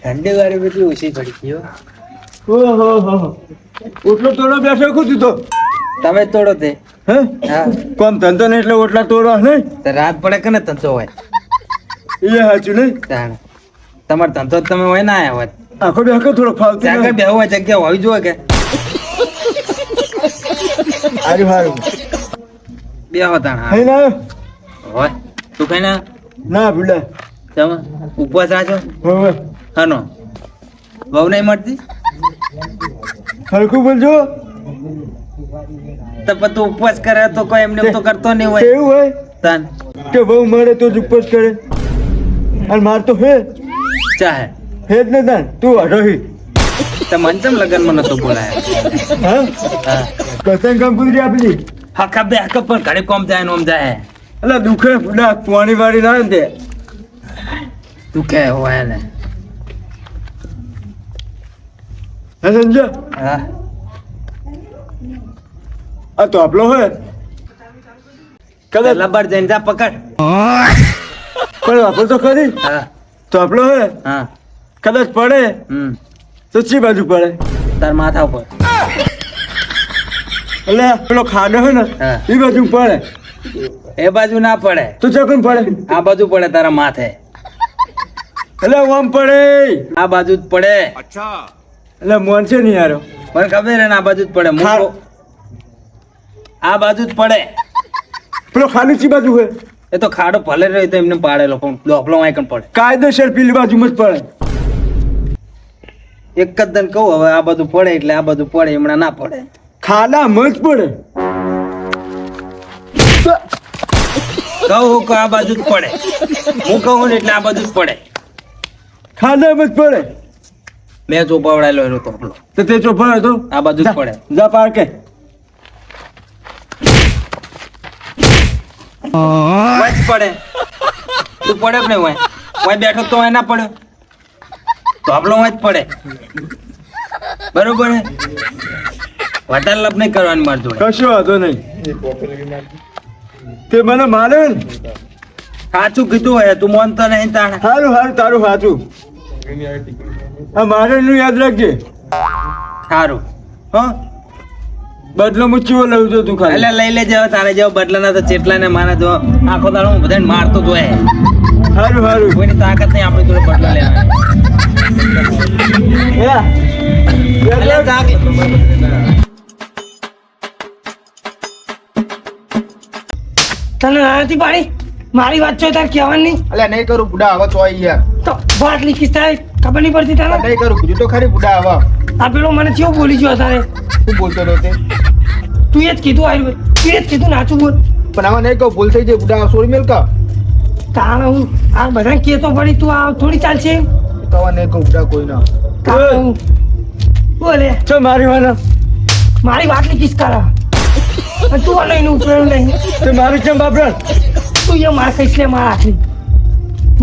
ઠંડી વાળી બધી ઓછી પડી ગયો. ઓહો ઓટલો તોડો બેઠો કું તો તમે તોડો તે. હે હા કોમ ધંધો ને એટલે ઓટલા તોડવા નહીં તો રાત પડે કે ને ધંધો હોય એ સાચું નહીં તાણ તમારો ધંધો જ તમે હોય ના આવ્યા હોત. આખો બે આખો થોડો ફાવતું આગળ બેહવું હોય જગ્યા હોવી જોઈએ કે હારું હારું બેહો તાણ. હઈ ના હોય તું કઈ ના ના ભૂલા તમે ઉપવાસ રાખ્યો હવે હાનો બહુ નહીં મળતી હરખું બોલજો તો પછી તું ઉપવાસ કરે તો કોઈ એમને એમ તો કરતો નહીં હોય કેવું હોય તાન કે બહુ મળે તો જ ઉપવાસ કરે અને માર તો હે ચાહે હે જ ને તાન તું હરોહી તો મંચમ લગન માં નતો બોલાયા. હા હા કસન કંકુતરી આપલી હકા બે હકા પણ ઘરે કોમ જાય ને ઓમ જાય એટલે દુખે ફૂડા પાણી વાળી ના દે તું કે હોય ને. હે સમજો હા આ તો આપલો હોય કદાચ લબર જઈને જા પકડ. પણ વાપર તો ખરી હા તો આપલો હોય હા કદાચ પડે તો ચી બાજુ પડે તાર માથા ઉપર. એટલે પેલો ખાડો હોય ને હા. એ બાજુ પડે એ બાજુ ના પડે તો ચોકન પડે આ બાજુ પડે તારા માથે. એટલે આમ પડે આ બાજુ જ પડે એટલે મોન છે નહીં યાર મને ખબર હે ને આ બાજુ જ પડે. ખા- મૂકો આ બાજુ જ પડે. પેલો ખાલી ચી બાજુ હોય એ તો ખાડો ભલે રહ્યો તો એમને પાડેલો પણ ડોફલો વાંય કણ પડે. કાયદેસર પેલી બાજુ જ પડે એક જ દન કહું હવે આ બધું પડે એટલે આ બધું પડે હમણાં ના પડે. ખાડા મજ પડે કહું કે આ બાજુ જ પડે હું કહું ને એટલે આ બાજુ જ પડે. ખાડા મજ પડે મેં ચોપાવડાયેલો એનો તોપલો તો તે ચોફા હતો આ બાજુ જ પડે. જા પાર કે વાંય જ પડે તું પડે જ નહીં વાંય બેઠો તો વાંય ના પડ્યો તોપલો વાંય જ પડે. બરોબર હે વધારે લપ નહીં કરવાની મારી જોડે. કશો વાંધો નહીં તે મને મારે ને સાચું કીધું હોય તું માનતો નહીં તાણે. સારું સારું તારું સાચું આ મારે નું યાદ રાખજે સારું હા બદલો હું ચીવો લઉં છું તું ખાલી એટલે લઈ લેજે હવે તારે જેવો બદલાના તો ચેટલા ને મારા જો આખો દાડો હું બધાને મારતો જ હોય. સારું સારું કોઈની તાકાત નહીં આપણી જોડે બદલા લેવાની. એટલે જાગ. તને નાનાથી પાડી મારી વાત છો તાર કહેવાની નહીં અલ્યા નહીં કરું બુડા હવે ચોઈ યાર તો વાત લીખી તારે ખબર નહીં પડતી તારે નહીં કરું કીધું તો ખરી બુડા હવે આ પેલો મને કેવું બોલી ગયો તારે શું બોલતો રહ્યો તે તું એ જ કીધું આવ્યું તું એ જ કીધું નાચું બોલ પણ આમાં નહીં કહું ભૂલ થઈ જાય બુડા સોરી મેલ કા તારે હું આ બધાને કહેતો પડી તું આ થોડી ચાલશે તો હવે નહીં કહું બુડા કોઈ ના તારે હું બોલે ચો મારી વાના મારી વાત લીખીશ કારા અને તું આ લઈને ઉતરેલું નહીં તે મારી કેમ બાપરા તું એ માર ખાઈશ લે માર આખરી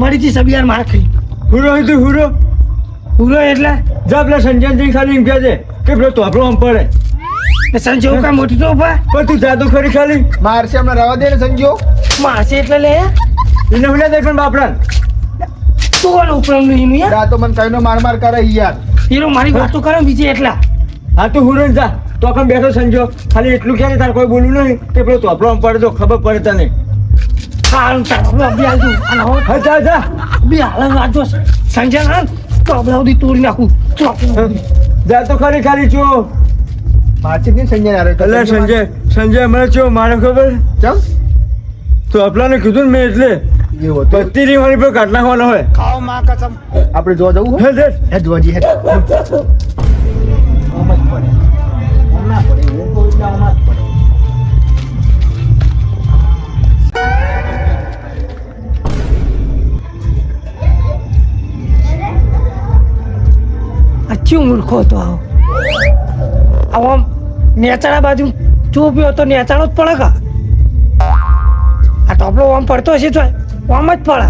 મરી જી સબિયાર માર ખાઈ હુરો તું હુરો ભૂલો એટલે જા પેલા સંજયજી ખાલી એમ કહે છે કે પેલો તોપલો આમ પડે સંજય કા મોટી તો ઉભા પણ તું જાદુ ખરી ખાલી મારશે હમણાં રવા દે ને સંજો મારશે એટલે લે એને હુલા દે પણ બાપરા તું આને ઉપરનું એનું યાર બુડા તો મને કઈ નો માર માર કરે યાર હીરો મારી વાતો કરે બીજી એટલા હા તું હુરો ને જા તો આખા બેઠો સંજો ખાલી એટલું કહે તારે કોઈ બોલવું નહીં કે પેલો તોપલો આમ પડે તો ખબર પડે તને હાલ ચાલો બી હાલતું અને હવે હા જા જા બી હાલ વાંચો સંજય ના તો બધા સુધી તોડી નાખું ચોક જા તો ખરી ખાલી ચો મારશે નહીં સંજય યાર એટલે સંજય મને ચો મારે ખબર ચમ તો આપલાને કીધું ને મેં એટલે એવું હતું પત્તી રીવાની પર કાઢ નાખવાનો હોય આપણે જોવા જવું હે દે હે જોવાજી હે આમ જ પડે આમ ના પડે હું કહું એટલે આમ જ પડે અચ્છું મૂર્ખો હતો આવો આમ નેચાડા બાજુ ચોપ્યો તો નેચાડો જ પડે કા આ ટોપલો આમ પડતો હશે તો આમ જ પડે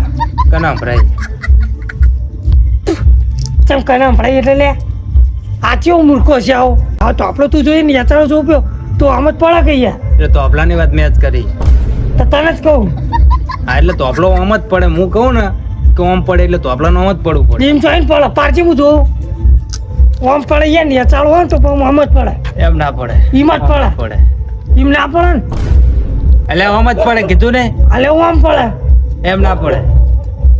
કના ભરાય ચમ કને ભણાઈ એટલે લે આ કેવો મૂર્ખો છે આવો આ ટોપલો તું જોઈએ નેચાડો ચોપ્યો તો આમ જ પડે કઈ યાર એટલે તોપલાની વાત મેં જ કરી. તો તને જ કહું હા એટલે તોપલો આમ જ પડે હું કહું ને કે ઓમ પડે એટલે ધોપલાનો ઓમ જ પડવું પડે એમ જોઈને પડે પારજી હું જોઉં ઓમ પડે યાર નેચાળો હોય ને તો પછી ઓમ જ પડે એમ ના પડે ઈમ જ પડે પડે એમ ના પડે ને એટલે ઓમ જ પડે કીધું ને અલે ઓમ પડે એમ ના પડે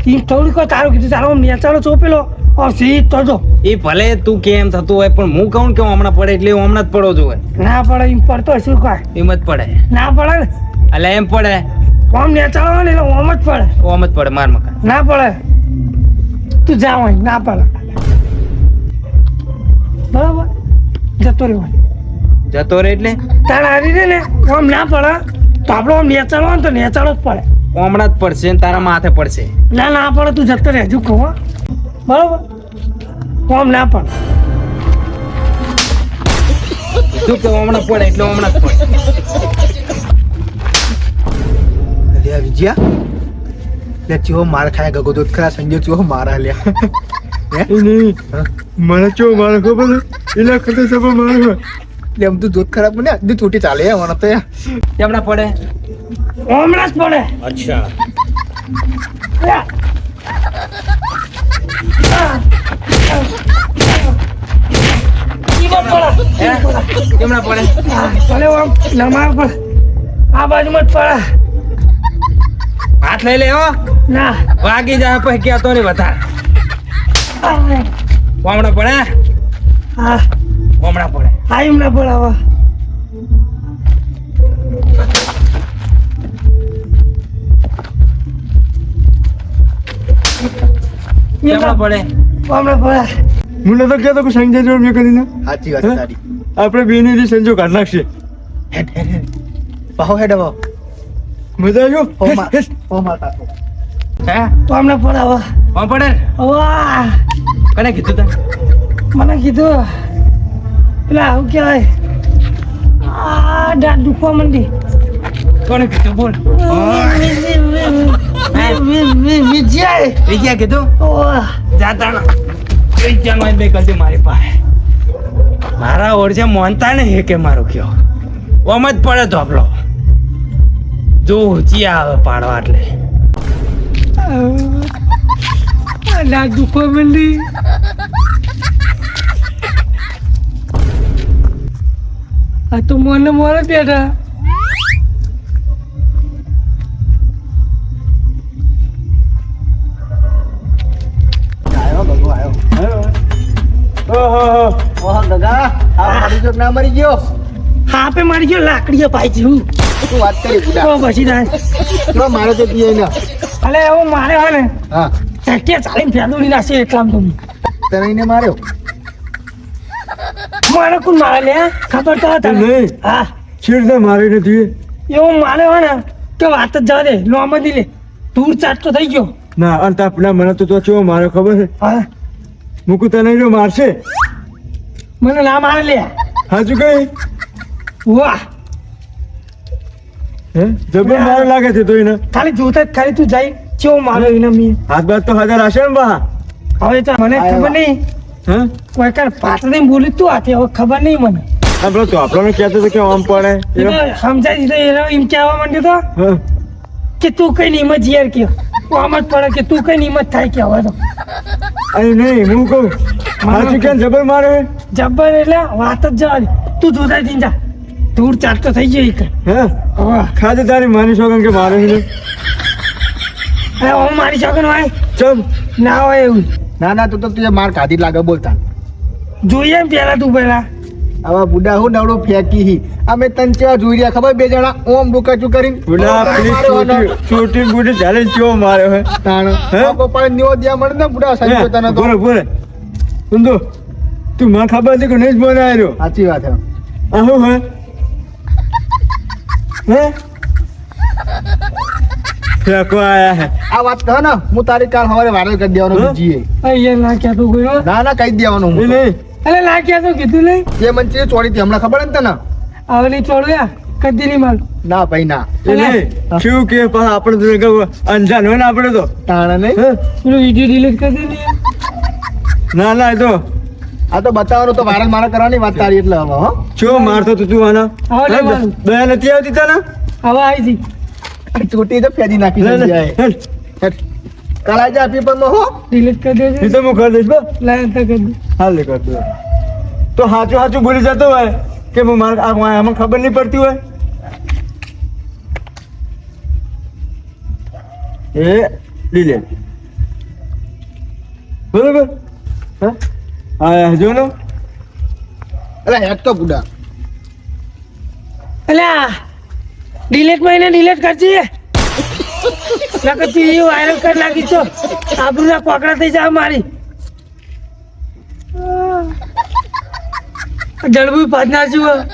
એમ થોડી કોઈ તારું કીધું તારો ઓમ નેચાળો ચોપેલો ઓમ સીધ તો જો એ ભલે તું કેમ થતું હોય પણ હું કહું કે હમણાં પડે એટલે હમણાં જ પડવો જોઈએ ના પડે એમ પડતો શું કાંઈ એમ જ પડે ના પડે ને એટલે એમ પડે ઓમ નેચાળો હોય ને એટલે ઓમ જ પડે ઓમ જ પડે માર મકાન ના પડે તું જા હોય ના પડે બરાબર જતો રહ્યો જતો રહે એટલે તારે હારી રે ને ઓમ ના પડે તો આપણો ઓમ નેચાળો હોય ને તો નેચાળો જ પડે હમણાં જ પડશે ને તારા માથે પડશે ના ના પડે તું જતો રહે હજુ કહું હો. બરાબર ઓમ ના પડે તું કે હમણાં પડે એટલે હમણાં જ પડે અલ્યા વિજયા લે ચીવો માર ખાય ગગો દૂધ ખરા સંજય ચીવો મારા લ્યા હે એ નહીં મને ચો મારે ખબર છે એના ખતે સભા મારે હોય લે આમ તું દૂધ ખરાબ બને દી છૂટી ચાલે મને તો યાર હમણાં પડે હમણાં જ પડે અચ્છા યા. ઈમાં પડે. હમણાં પડે હા, ભલે ઓમ નમાર પડે આ બાજુમાં જ પડે હાથ લઈ લે હો ના વાગી જાય પછી કહેતો નહીં વધારે હમણાં પડે હા હમણાં પડે આ એમ ના પડે હવે હમણાં પડે હમણાં પડે મને તો કહેતો કે સંજય જોડે મેં કરીને સાચી વાત હે? તારી આપણે બેની જે સંજો કાઢ નાખશે હેડ હેડ હેડ પાહો હેડ હવે મજા આવ્યો ઓ માં ઓ માતા તો હે હમણાં પડે હવે હમ પડે વાહ કને કીધું તને મને કીધું પેલા આવું કહેવાય આ દાંત દુખવા માંડી કોને કીધું બોલ વિજય વિજયા કીધું ઓહ જાતા ના વિજયા બે કલતી મારી પાસે મારા ઓરછે મોનતા ને હે કે મારો કયો ઓમ જ પડે ધોપલો જો ચિયા આવે પાડવા એટલે દાંત દુખવા માંડી આ તો મને મોરે બેઠા આવ્યો ગગો આવ્યો ઓહો ઓહ ગગા આ પડી જો ના મરી ગયો હાપે મારી ગયો લાકડીએ પાઈ હું તું વાત કરી બુડા તો પછી થાય તો મારે તો પીએ ને અલે એવું મારે હોય ને હા ચક્કે ચાલીને ફેદોડી નાખશે એટલામાં તો તને એને માર્યો મને કોણ મારે લે ખબર તો એ તને નહીં હા છેડને મારી નથી એવું મારે હોય ને કે વાત જ જવા દે લોમ જ લે દૂર ચાટ તો થઈ ગયો ના અને તા પેલા મને તો ચેવો મારે ખબર છે હા મૂકું તને જો મારશે મને ના મારે લે સાચું કઈ વાહ હે જબર મારો લાગે છે તો એને ખાલી જોતા જ ખાલી તું જાય કેવો મારો એને મી હાથ બાદ તો હાજર હશે ને બા હવે તો મને ખબર નહીં હા કોઈ કાંઈ પાછળ નહીં બોલી તું આથી હવે ખબર નહીં મને આપણો તો આપણને કહેતો હતો કે આમ પડે એને સમજાઈ દીધો એને એમ કહેવા માંડ્યો તો હા કે તું કઈ નિયમત યાર કે આમ જ પડે કે તું કઈ નિયમત થાય કે હવે તો અરે નહીં હું કહું સાચું કેમ જબર મારે જબ્બર એટલે વાત જ જવા દે તું જોતા જઈને જા દૂર ચાટ તો થઈ ગયો એક હે હવે ખાધે તારી માની શોખન કે મારે છે હવે હું મારી શકન હોય ચમ ના હોય એવું ના ના તું તો તુજે માર કાઢી લાગે બોલતા જોઈએ ને પેલા તું પેલા હવે બુડા હું નવડો ફેંકી હી અમે તને કેવા જોઈ રહ્યા ખબર બે જણા ઓમ ડુકાચું કરીને બુડા પેલી છોટી બુડી ચાલે ચેવો મારે હે તાણ હે? ગોપાળ નિવો દિયા મળે ને બુડા સાહેબ તને તો બોલે બોલે ઊંધો તું મને ખબર હતી કે નહીં જ બોલાય રહ્યો સાચી વાત હે આ શું હે હે ફેંકો આયા હે આ વાત કહે ને હું તારી કાલ સવારે વાયરલ કરી દેવાનો હા? બીજીએ અહીંયા ના કહેતું ગયો ના ના કહી જ દેવાનો એ હું નહીં અરે ના કહેતું કીધું નહીં જે મને ચીજ ચોરી હતી હમણાં ખબર હે ને તને હવે નહીં છોડું યાર કદી નહીં મારું ના ભાઈ ના એ નહીં શું કે પણ આપણે તો કહું અંજાન હોય ને આપણે તો તાણ નહીં હે? પેલો વિડીયો ડિલીટ કરી દે ને યાર. ના ના એ તો આ તો બતાવવાનું તો વાયરલ મારા કરવાની વાત તારી એટલે હવે હો ચો મારતો તો તું આના હવે લેવાનું. દયા નથી આવતી તને હવે આવી જી આ ચોટી તો ફેરી નાખી લે, લે, જાય હેલ. હેઠ. કરાઈ જા પેપરમાં હો ડિલીટ કરી દેજો એ તો હું કરી દઈશ બસ લાય તો કરી દે હાલ કરી દો તો સાચું સાચું ભૂલી જતો હોય કે હું મારે આમાં ખબર નહીં પડતી હોય એ ડિલેટ બરોબર હા જો ને અરે હેડ તો બુડા અલ્યા ડિલીટ માં એને ડિલીટ કરજે નકર તું એ વાયરલ કરી નાખી છો આબરૂના કોકડા થઈ જાય મારી જળબુ પાછના છું